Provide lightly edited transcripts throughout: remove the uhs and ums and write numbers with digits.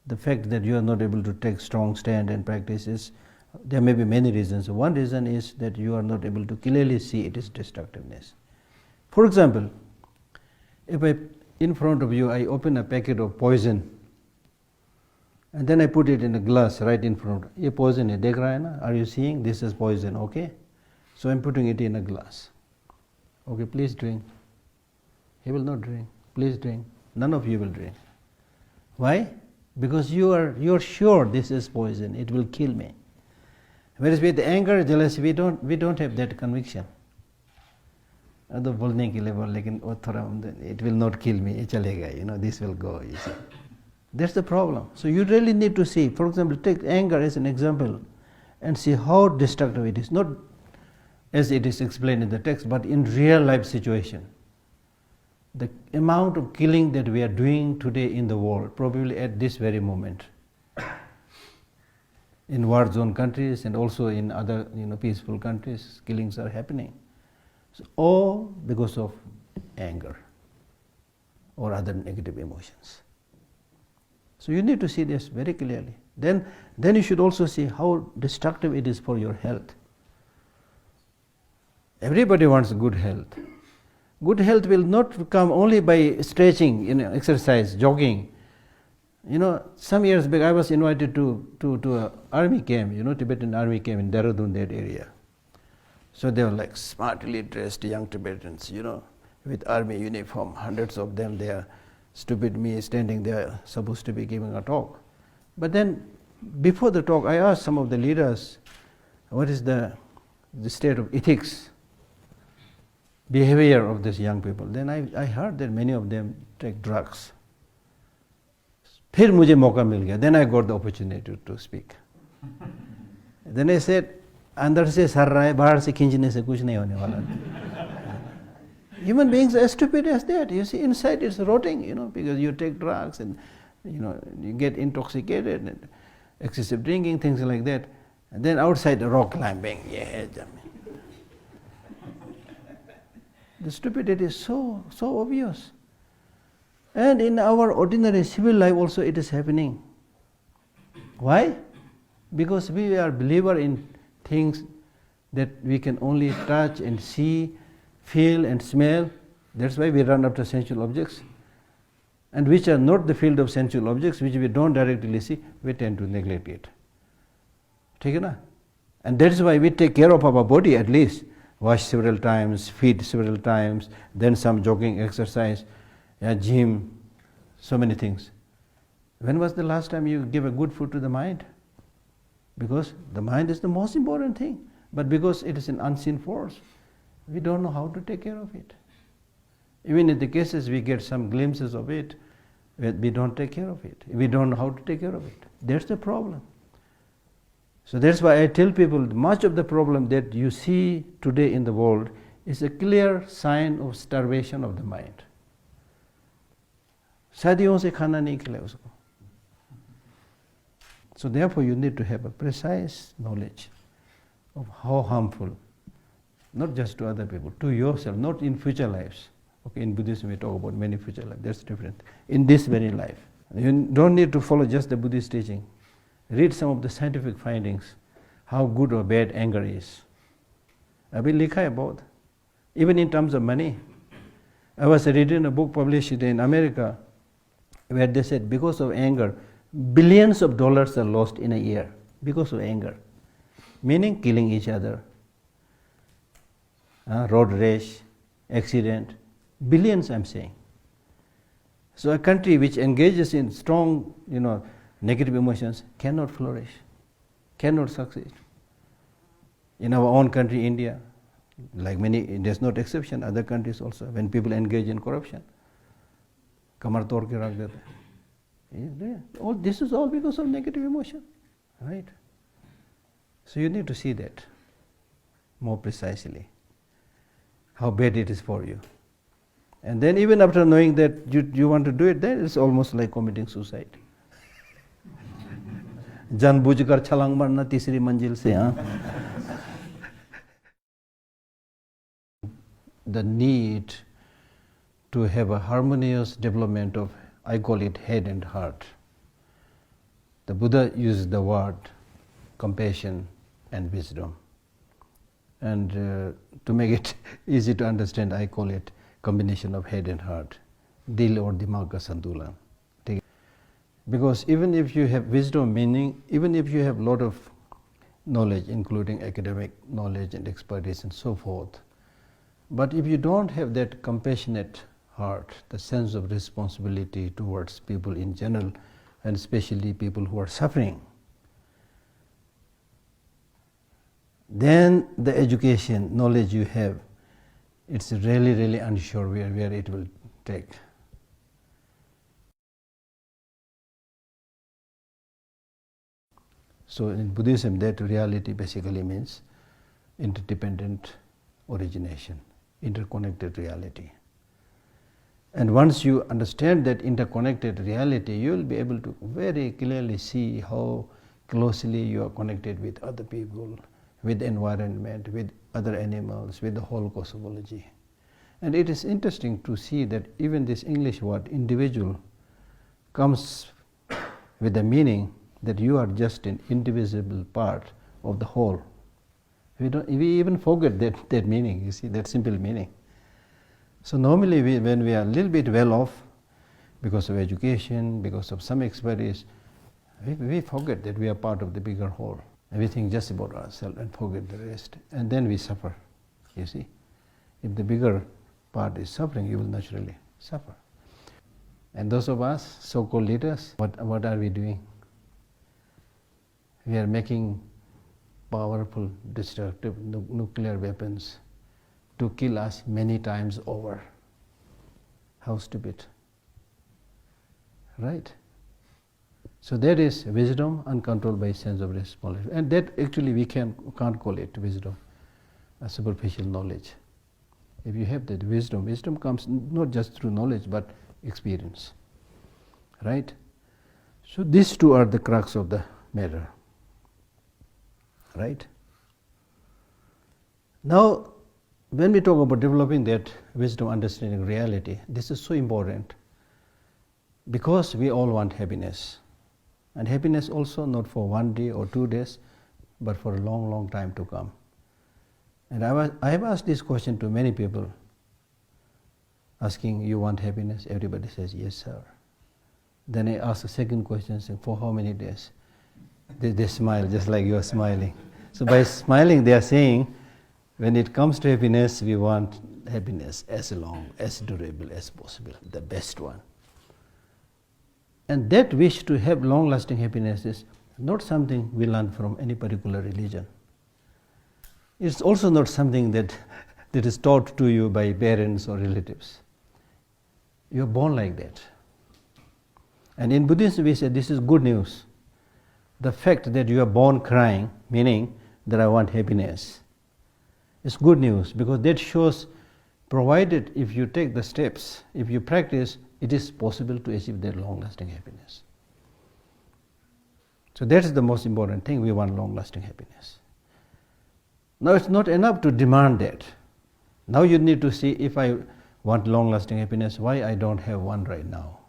the fact that you are not able to take strong stand and practices, there may be many reasons. One reason is that you are not able to clearly see its destructiveness. For example, if in front of you I open a packet of poison and then I put it in a glass right in front. Ye poison hai, dekh raha hai na? Are you seeing? This is poison, okay? So I'm putting it in a glass. Okay, please drink. He will not drink. Please drink. None of you will drink. Why? Because you are sure this is poison. It will kill me. Whereas with anger, jealousy, we don't have that conviction. It will not kill me. This will go. You see. That's the problem. So you really need to see. For example, take anger as an example and see how destructive it is. Not as it is explained in the text, but in real life situation. The amount of killing that we are doing today in the world, probably at this very moment, in war zone countries and also in other peaceful countries, killings are happening. So all because of anger or other negative emotions. So you need to see this very clearly. Then you should also see how destructive it is for your health. Everybody wants good health. Good health will not come only by stretching, exercise, jogging. Some years back I was invited to an army camp, Tibetan army camp in Dehradun, that area. So they were like smartly dressed young Tibetans, with army uniform, hundreds of them there. Stupid me standing there, supposed to be giving a talk. But then, before the talk, I asked some of the leaders, what is the state of ethics, behavior of these young people? Then I heard that many of them take drugs. फिर मुझे मौका मिल गया. Then I got the opportunity to speak. Then I said, अंदर से sir रहा है, बाहर से खींचने से कुछ नहीं होने वाला. Human beings are as stupid as that. You see, inside it's rotting, because you take drugs and, you get intoxicated and excessive drinking, things like that. And then outside rock climbing, the stupidity is so obvious. And in our ordinary civil life also it is happening. Why? Because we are believer in things that we can only touch and see, feel and smell. That's why we run after sensual objects. And which are not the field of sensual objects, which we don't directly see, we tend to neglect it. And that's why we take care of our body at least. Wash several times, feed several times, then some jogging exercise, gym, so many things. When was the last time you gave a good food to the mind? Because the mind is the most important thing. But because it is an unseen force, we don't know how to take care of it. Even in the cases we get some glimpses of it, we don't take care of it. We don't know how to take care of it. That's the problem. So that's why I tell people much of the problem that you see today in the world is a clear sign of starvation of the mind. शादियों से खाना नहीं खिलाया उसको. So therefore you need to have a precise knowledge of how harmful, not just to other people, to yourself, not in future lives. Okay, in Buddhism we talk about many future lives, that's different. In this very life. You don't need to follow just the Buddhist teaching. Read some of the scientific findings, how good or bad anger is. Abhi likha hai bahut. Even in terms of money. I was reading a book published in America where they said because of anger, billions of dollars are lost in a year because of anger. Meaning killing each other, road rash, accident, billions I'm saying. So a country which engages in strong, negative emotions cannot flourish, cannot succeed. In our own country, India, like many, there's not exception, other countries also, when people engage in corruption, kamar tod ke rakh dete. All this is all because of negative emotion, right? So you need to see that more precisely, how bad it is for you. And then even after knowing that you want to do it, then it's almost like committing suicide. जानबूझकर छलांग मारना तीसरी मंजिल से, The need to have a harmonious development of, I call it head and heart. The Buddha uses the word compassion and wisdom. And to make it easy to understand, I call it combination of head and heart, dil or dimag ka santulan. Because even if you have wisdom, meaning even if you have a lot of knowledge, including academic knowledge and expertise and so forth, but if you don't have that compassionate heart, the sense of responsibility towards people in general, and especially people who are suffering, then the education, knowledge you have, it's really, really unsure where it will take. So in Buddhism, that reality basically means interdependent origination, interconnected reality. And once you understand that interconnected reality, you will be able to very clearly see how closely you are connected with other people, with the environment, with other animals, with the whole cosmology. And it is interesting to see that even this English word individual comes with the meaning that you are just an indivisible part of the whole. We even forget that meaning, you see, that simple meaning. So normally when we are a little bit well off because of education, because of some expertise, we forget that we are part of the bigger whole. And we think just about ourselves and forget the rest. And then we suffer, you see. If the bigger part is suffering, you will naturally suffer. And those of us, so-called leaders, what are we doing? We are making powerful, destructive nuclear weapons to kill us many times over. How stupid, right? So that is wisdom uncontrolled by sense of responsibility. And that actually we can't call it wisdom, a superficial knowledge. If you have that wisdom, wisdom comes not just through knowledge but experience, right? So these two are the crux of the matter, right? Now, when we talk about developing that wisdom, understanding reality, this is so important because we all want happiness. And happiness also not for 1 day or 2 days, but for a long, long time to come. And I have asked this question to many people, asking, you want happiness? Everybody says, yes, sir. Then I ask a second question, saying, for how many days? They smile, just like you are smiling. So by smiling, they are saying, when it comes to happiness, we want happiness as long, as durable as possible, the best one. And that wish to have long-lasting happiness is not something we learn from any particular religion. It's also not something that is taught to you by parents or relatives. You are born like that. And in Buddhism, we say this is good news. The fact that you are born crying, meaning that I want happiness, is good news because that shows, provided if you take the steps, if you practice, it is possible to achieve that long-lasting happiness. So that is the most important thing, we want long-lasting happiness. Now it's not enough to demand that. Now you need to see, if I want long-lasting happiness, why I don't have one right now?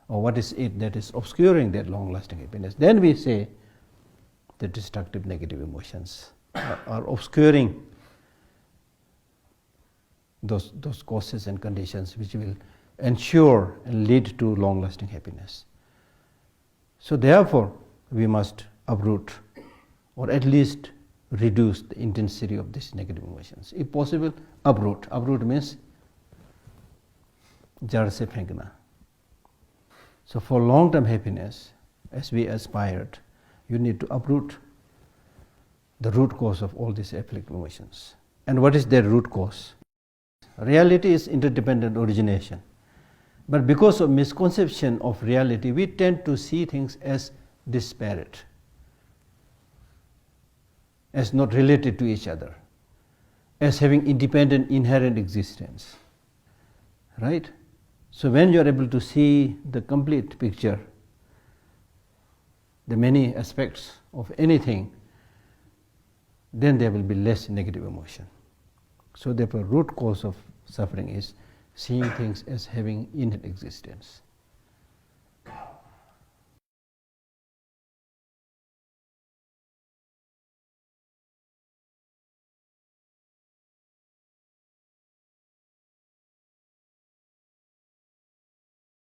Or what is it that is obscuring that long-lasting happiness? Then we say the destructive negative emotions are obscuring those causes and conditions which will ensure and lead to long-lasting happiness. So therefore, we must uproot or at least reduce the intensity of these negative emotions. If possible, uproot. Uproot means jar se fenkna. So for long-term happiness, as we aspired, you need to uproot the root cause of all these afflictive emotions. And what is their root cause? Reality is interdependent origination. But because of misconception of reality, we tend to see things as disparate, as not related to each other, as having independent inherent existence, right? So when you are able to see the complete picture, the many aspects of anything, then there will be less negative emotion. So therefore, root cause of suffering is seeing things as having inherent existence.